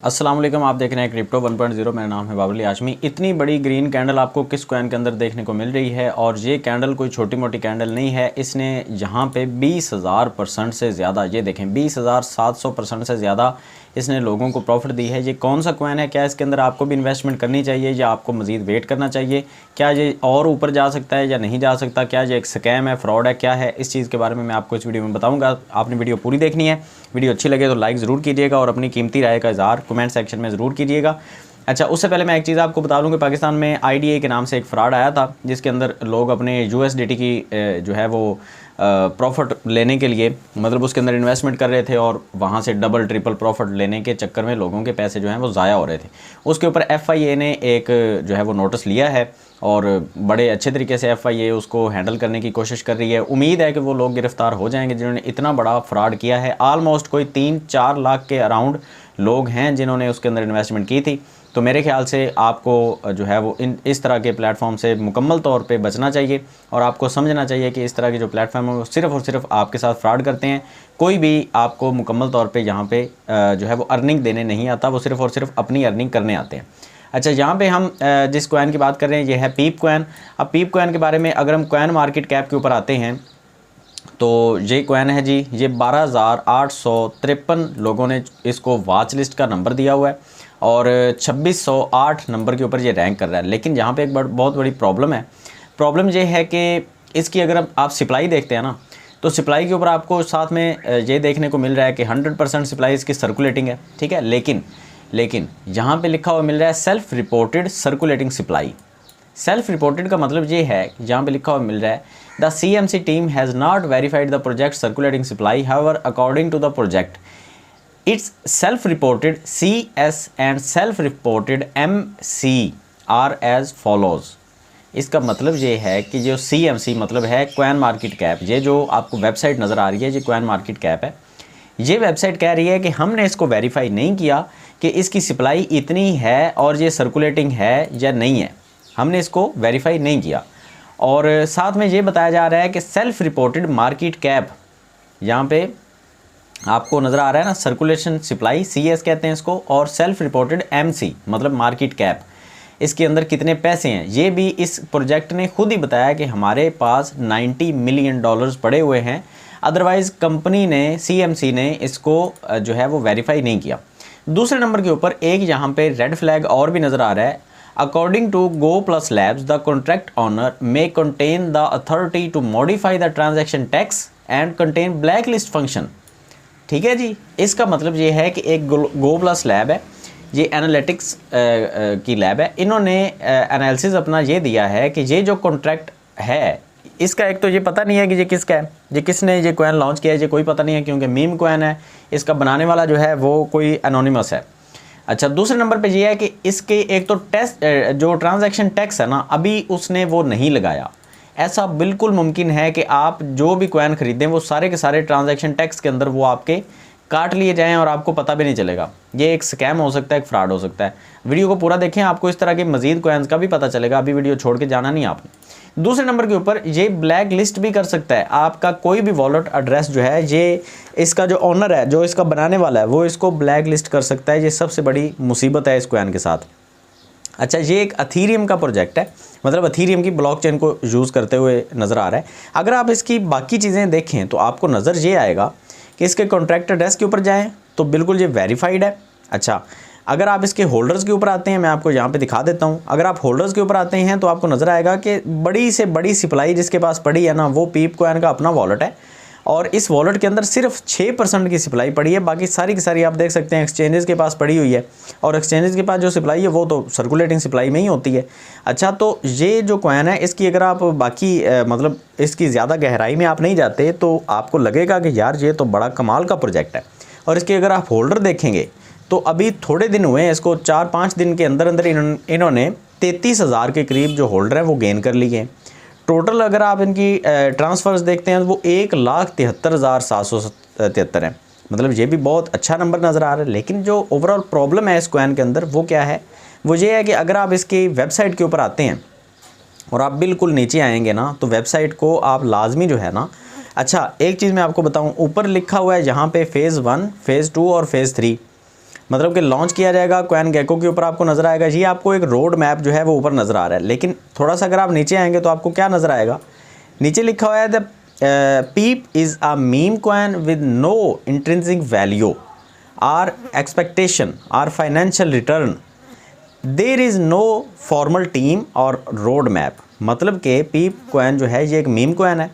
अस्सलाम वालेकुम, आप देख रहे हैं क्रिप्टो 1.0। मेरा नाम है बाबरली आशमी। इतनी बड़ी ग्रीन कैंडल आपको किस कॉइन के अंदर देखने को मिल रही है, और ये कैंडल कोई छोटी मोटी कैंडल नहीं है। इसने यहाँ पे 20,000% से ज़्यादा, ये देखें 20,700% से ज़्यादा इसने लोगों को प्रॉफिट दी है। ये कौन सा कॉइन है, क्या इसके अंदर आपको भी इन्वेस्टमेंट करनी चाहिए या आपको मज़ीद वेट करना चाहिए? क्या ये और ऊपर जा सकता है या नहीं जा सकता? क्या ये एक स्कैम है, फ्रॉड है, क्या है? इस चीज़ के बारे में मैं आपको इस वीडियो में बताऊंगा। आपने वीडियो पूरी देखनी है। वीडियो अच्छी लगे तो लाइक ज़रूर कीजिएगा और अपनी कीमती राय का इज़हार कमेंट सेक्शन में ज़रूर कीजिएगा। अच्छा, उससे पहले मैं एक चीज़ आपको बता दूं कि पाकिस्तान में IDA के नाम से एक फ़्रॉड आया था, जिसके अंदर लोग अपने USDT की जो है वो प्रॉफिट लेने के लिए, मतलब उसके अंदर इन्वेस्टमेंट कर रहे थे और वहाँ से डबल ट्रिपल प्रॉफिट लेने के चक्कर में लोगों के पैसे जो हैं वो ज़ाया हो रहे थे। उसके ऊपर FIA ने एक जो है वो नोटिस लिया है और बड़े अच्छे तरीके से FIA उसको हैंडल करने की कोशिश कर रही है। उम्मीद है कि वो लोग गिरफ़्तार हो जाएंगे जिन्होंने इतना बड़ा फ्रॉड किया है। आलमोस्ट कोई 3-4 लाख के अराउंड लोग हैं जिन्होंने उसके अंदर इन्वेस्टमेंट की थी। तो मेरे ख्याल से आपको जो है वो इस तरह के प्लेटफॉर्म से मुकम्मल तौर पे बचना चाहिए और आपको समझना चाहिए कि इस तरह के जो प्लेटफॉर्म है वो सिर्फ़ और सिर्फ आपके साथ फ्रॉड करते हैं। कोई भी आपको मुकम्मल तौर पे यहाँ पे जो है वो अर्निंग देने नहीं आता, वो सिर्फ़ और सिर्फ अपनी अर्निंग करने आते हैं। अच्छा, यहाँ पे हम जिस कॉइन की बात कर रहे हैं ये है पीप कॉइन। अब पीप कॉइन के बारे में अगर हम कॉइन मार्केट कैप के ऊपर आते हैं तो ये कॉइन है जी, ये 12,853 लोगों ने इसको वॉच लिस्ट का नंबर दिया हुआ है और 2608 नंबर के ऊपर ये रैंक कर रहा है। लेकिन यहाँ पे एक बहुत बड़ी प्रॉब्लम है। प्रॉब्लम ये है कि इसकी अगर आप सप्लाई देखते हैं ना, तो सप्लाई के ऊपर आपको साथ में ये देखने को मिल रहा है कि 100% सप्लाई इसकी सर्कुलेटिंग है, ठीक है। लेकिन यहाँ पे लिखा हुआ मिल रहा है self reported circulating supply. Self reported का मतलब ये है कि जहाँ पे लिखा हुआ मिल रहा है the CMC team has not verified the project circulating supply, however according to the project its self reported CS and self reported MC are as follows. इसका मतलब ये है कि जो CMC मतलब है कॉइन मार्केट कैप, ये जो आपको वेबसाइट नज़र आ रही है ये कॉइन मार्केट कैप है। ये वेबसाइट कह रही है कि हमने इसको वेरीफाई नहीं किया कि इसकी सप्लाई इतनी है और ये सर्कुलेटिंग है या नहीं है, हमने इसको वेरीफाई नहीं किया। और साथ में ये बताया जा रहा है कि सेल्फ रिपोर्टेड मार्केट कैप, यहाँ पे आपको नज़र आ रहा है ना, सर्कुलेशन सप्लाई CS कहते हैं इसको, और सेल्फ रिपोर्टेड MC मतलब मार्केट कैप, इसके अंदर कितने पैसे हैं ये भी इस प्रोजेक्ट ने खुद ही बताया कि हमारे पास $90 मिलियन पड़े हुए हैं। अदरवाइज़ कंपनी ने, CMC ने इसको जो है वो वेरीफाई नहीं किया। दूसरे नंबर के ऊपर एक यहाँ पे रेड फ्लैग और भी नज़र आ रहा है। According to Go Plus Labs, the contract owner may contain the authority to modify the transaction tax and contain blacklist function। ठीक है जी, इसका मतलब ये है कि एक Go Plus Lab है, ये एनालिटिक्स की लैब है। इन्होंने एनालिसिस अपना ये दिया है कि ये जो कॉन्ट्रैक्ट है इसका एक तो ये पता नहीं है कि ये किसका है, ये किसने ये कॉइन लॉन्च किया है, ये कोई पता नहीं है क्योंकि मीम कॉइन है। इसका बनाने वाला जो है वो कोई एनोनिमस है। अच्छा, दूसरे नंबर पे ये है कि इसके एक तो टेस्ट जो ट्रांजैक्शन टैक्स है ना, अभी उसने वो नहीं लगाया। ऐसा बिल्कुल मुमकिन है कि आप जो भी कॉइन खरीदें वो सारे के सारे ट्रांजैक्शन टैक्स के अंदर वो आपके काट लिए जाएं और आपको पता भी नहीं चलेगा। ये एक स्कैम हो सकता है, एक फ्रॉड हो सकता है। वीडियो को पूरा देखें, आपको इस तरह के मजीद कॉइन्स का भी पता चलेगा। अभी वीडियो छोड़ के जाना नहीं आपने। दूसरे नंबर के ऊपर ये ब्लैक लिस्ट भी कर सकता है आपका कोई भी वॉलेट एड्रेस जो है, ये इसका जो ओनर है, जो इसका बनाने वाला है, वो इसको ब्लैक लिस्ट कर सकता है। ये सबसे बड़ी मुसीबत है इस कॉइन के साथ। अच्छा, ये एक अथीरियम का प्रोजेक्ट है, मतलब अथीरियम की ब्लॉकचेन को यूज़ करते हुए नज़र आ रहा है। अगर आप इसकी बाकी चीज़ें देखें तो आपको नज़र ये आएगा कि इसके कॉन्ट्रैक्ट एड्रेस के ऊपर जाएँ तो बिल्कुल ये वेरीफाइड है। अच्छा, अगर आप इसके होल्डर्स के ऊपर आते हैं, मैं आपको यहाँ पे दिखा देता हूँ। अगर आप होल्डर्स के ऊपर आते हैं तो आपको नज़र आएगा कि बड़ी से बड़ी सप्लाई जिसके पास पड़ी है ना, वो पीप कॉइन का अपना वॉलेट है और इस वॉलेट के अंदर सिर्फ 6% की सप्लाई पड़ी है। बाकी सारी की सारी आप देख सकते हैं एक्सचेंजेस के पास पड़ी हुई है और एक्सचेंजेस के पास जो सप्लाई है वो तो सर्कुलेटिंग सप्लाई में ही होती है। अच्छा, तो ये जो कॉइन है इसकी अगर आप बाकी मतलब इसकी ज़्यादा गहराई में आप नहीं जाते तो आपको लगेगा कि यार ये तो बड़ा कमाल का प्रोजेक्ट है। और इसके अगर आप होल्डर देखेंगे तो अभी थोड़े दिन हुए हैं, इसको 4-5 दिन के अंदर अंदर इन्होंने 33,000 के करीब जो होल्डर हैं वो गेन कर लिए हैं। टोटल अगर आप इनकी ट्रांसफ़र्स देखते हैं तो वो 1,73,773 है। मतलब ये भी बहुत अच्छा नंबर नज़र आ रहा है। लेकिन जो ओवरऑल प्रॉब्लम है इस कॉइन के अंदर वो क्या है, वो ये है कि अगर आप इसकी वेबसाइट के ऊपर आते हैं और आप बिल्कुल नीचे आएंगे ना, तो वेबसाइट को आप लाजमी जो है ना, अच्छा एक चीज़ मैं आपको बताऊँ, ऊपर लिखा हुआ है यहाँ पे फ़ेज़ 1, फ़ेज़ 2 और फ़ेज़ 3। मतलब कि लॉन्च किया जाएगा कॉइन गेको के ऊपर, आपको नज़र आएगा ये आपको एक रोड मैप जो है वो ऊपर नज़र आ रहा है। लेकिन थोड़ा सा अगर आप नीचे आएंगे तो आपको क्या नज़र आएगा, नीचे लिखा हुआ है the Pepe is a meme coin with no intrinsic value or expectation or financial return, there is no formal team और रोड मैप। मतलब कि पीप कॉइन जो है ये एक मीम कॉइन है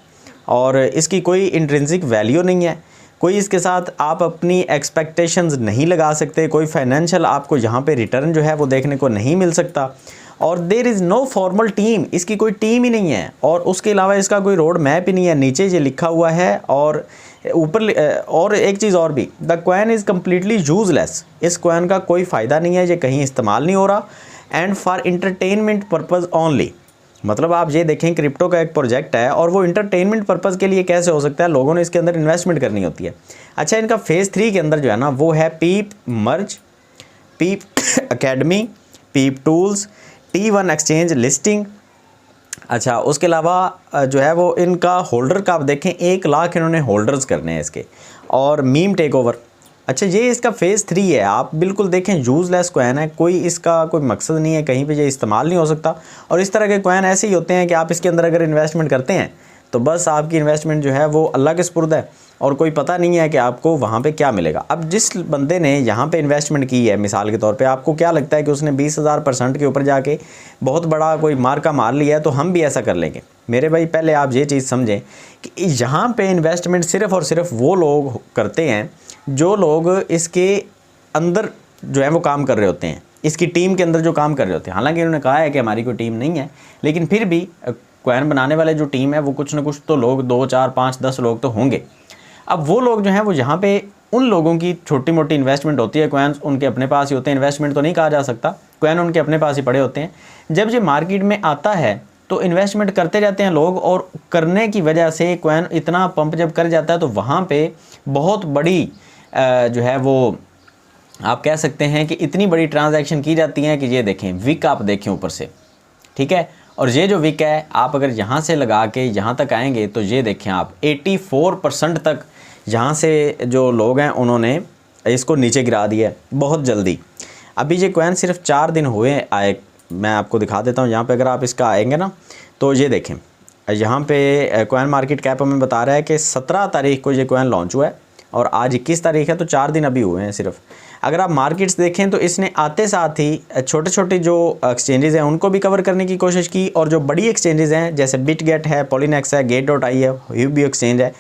और इसकी कोई इंट्रिंसिक वैल्यू नहीं है, कोई इसके साथ आप अपनी एक्सपेक्टेशंस नहीं लगा सकते, कोई फाइनेंशियल आपको यहाँ पे रिटर्न जो है वो देखने को नहीं मिल सकता, और there is no formal team, इसकी कोई टीम ही नहीं है, और उसके अलावा इसका कोई रोड मैप ही नहीं है। नीचे ये लिखा हुआ है और ऊपर और एक चीज़ और भी, the coin is completely useless, इस कॉइन का कोई फ़ायदा नहीं है, ये कहीं इस्तेमाल नहीं हो रहा, and for entertainment purpose only. मतलब आप ये देखें क्रिप्टो का एक प्रोजेक्ट है और वो इंटरटेनमेंट पर्पज़ के लिए कैसे हो सकता है, लोगों ने इसके अंदर इन्वेस्टमेंट करनी होती है। अच्छा, इनका फेज़ 3 के अंदर जो है ना वो है पीप मर्ज, पीप अकेडमी, पीप टूल्स, T1 एक्सचेंज लिस्टिंग। अच्छा, उसके अलावा जो है वो इनका होल्डर का आप देखें 1 लाख इन्होंने होल्डर्स करने हैं इसके, और मीम टेक ओवर। अच्छा, ये इसका फेज़ 3 है, आप बिल्कुल देखें यूज़लेस कॉइन है, कोई इसका कोई मकसद नहीं है, कहीं पे ये इस्तेमाल नहीं हो सकता। और इस तरह के कॉइन ऐसे ही होते हैं कि आप इसके अंदर अगर इन्वेस्टमेंट करते हैं तो बस आपकी इन्वेस्टमेंट जो है वो अल्लाह के सुपुर्द है और कोई पता नहीं है कि आपको वहाँ पे क्या मिलेगा। अब जिस बंदे ने यहाँ पे इन्वेस्टमेंट की है, मिसाल के तौर पे आपको क्या लगता है कि उसने 20,000% के ऊपर जाके बहुत बड़ा कोई मार्का मार लिया है, तो हम भी ऐसा कर लेंगे? मेरे भाई, पहले आप ये चीज़ समझें कि यहाँ पे इन्वेस्टमेंट सिर्फ़ और सिर्फ वो लोग करते हैं जो लोग इसके अंदर जो है वो काम कर रहे होते हैं, इसकी टीम के अंदर जो काम कर रहे होते हैं। हालांकि उन्होंने कहा है कि हमारी कोई टीम नहीं है, लेकिन फिर भी कॉइन बनाने वाले जो टीम है वो कुछ ना कुछ तो लोग 2, 4, 5, 10 लोग तो होंगे। अब वो लोग जो हैं वो यहाँ पे उन लोगों की छोटी मोटी इन्वेस्टमेंट होती है, कॉइन्स उनके अपने पास ही होते हैं, इन्वेस्टमेंट तो नहीं कहा जा सकता, कॉइन उनके अपने पास ही पड़े होते हैं। जब ये मार्केट में आता है तो इन्वेस्टमेंट करते जाते हैं लोग, और करने की वजह से कॉइन इतना पंप जब कर जाता है तो वहाँ पे बहुत बड़ी जो है वो आप कह सकते हैं कि इतनी बड़ी ट्रांजैक्शन की जाती हैं कि ये देखें विक, आप देखें ऊपर से, ठीक है। और ये जो विक है, आप अगर यहाँ से लगा के यहाँ तक आएंगे तो ये देखें आप 84% तक यहाँ से जो लोग हैं उन्होंने इसको नीचे गिरा दिया है बहुत जल्दी। अभी ये कॉइन सिर्फ 4 दिन हुए आए, मैं आपको दिखा देता हूँ। यहाँ पे अगर आप इसका आएंगे ना तो ये देखें, यहाँ पे कॉइन मार्केट कैप हमें बता रहा है कि 17 तारीख को ये कॉइन लॉन्च हुआ है और आज 21 तारीख है, तो 4 दिन अभी हुए हैं सिर्फ। अगर आप मार्केट्स देखें तो इसने आते साथ ही छोटे छोटे जो एक्सचेंजेस हैं उनको भी कवर करने की कोशिश की, और जो बड़ी एक्सचेंजेस हैं जैसे बिटगेट है, पॉलीनेक्स है, गेट.आई है, यूबी एक्सचेंज है,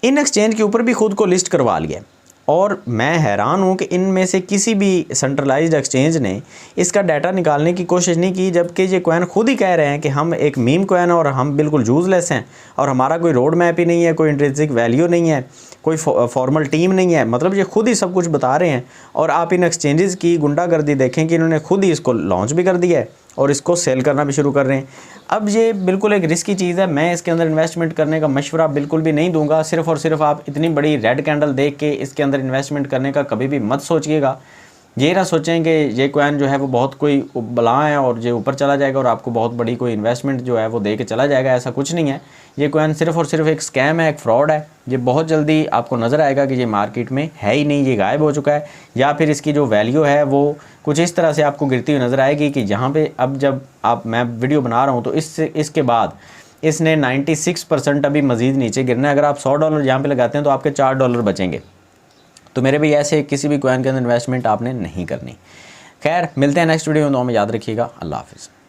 इन एक्सचेंज के ऊपर भी खुद को लिस्ट करवा लिया। और मैं हैरान हूँ कि इनमें से किसी भी सेंट्रलाइज्ड एक्सचेंज ने इसका डाटा निकालने की कोशिश नहीं की, जबकि ये कॉइन खुद ही कह रहे हैं कि हम एक मीम कॉइन और हम बिल्कुल यूज़लेस हैं और हमारा कोई रोड मैप ही नहीं है, कोई इंट्रिंसिक वैल्यू नहीं है, कोई फॉर्मल टीम नहीं है। मतलब ये खुद ही सब कुछ बता रहे हैं। और आप इन एक्सचेंजेस की गुंडागर्दी देखें कि इन्होंने खुद ही इसको लॉन्च भी कर दिया है और इसको सेल करना भी शुरू कर रहे हैं। अब ये बिल्कुल एक रिस्की चीज़ है, मैं इसके अंदर इन्वेस्टमेंट करने का मशवरा बिल्कुल भी नहीं दूंगा। सिर्फ़ और सिर्फ आप इतनी बड़ी रेड कैंडल देख के इसके अंदर इन्वेस्टमेंट करने का कभी भी मत सोचिएगा। ये ना सोचें कि ये कॉइन जो है वो बहुत कोई बला है और ये ऊपर चला जाएगा और आपको बहुत बड़ी कोई इन्वेस्टमेंट जो है वो दे के चला जाएगा, ऐसा कुछ नहीं है। ये कॉइन सिर्फ़ और सिर्फ एक स्कैम है, एक फ्रॉड है। ये बहुत जल्दी आपको नज़र आएगा कि ये मार्केट में है ही नहीं, ये गायब हो चुका है, या फिर इसकी जो वैल्यू है वो कुछ इस तरह से आपको गिरती हुई नज़र आएगी कि यहाँ पे अब जब मैं वीडियो बना रहा हूँ तो इसके बाद इसने 96% अभी मज़ीद नीचे गिरना है। अगर आप $100 यहाँ पे लगाते हैं तो आपके $4 बचेंगे। तो मेरे भी ऐसे किसी भी कॉइन के अंदर इन्वेस्टमेंट आपने नहीं करनी। खैर, मिलते हैं नेक्स्ट वीडियो में, याद रखिएगा। अल्लाह हाफ़िज़।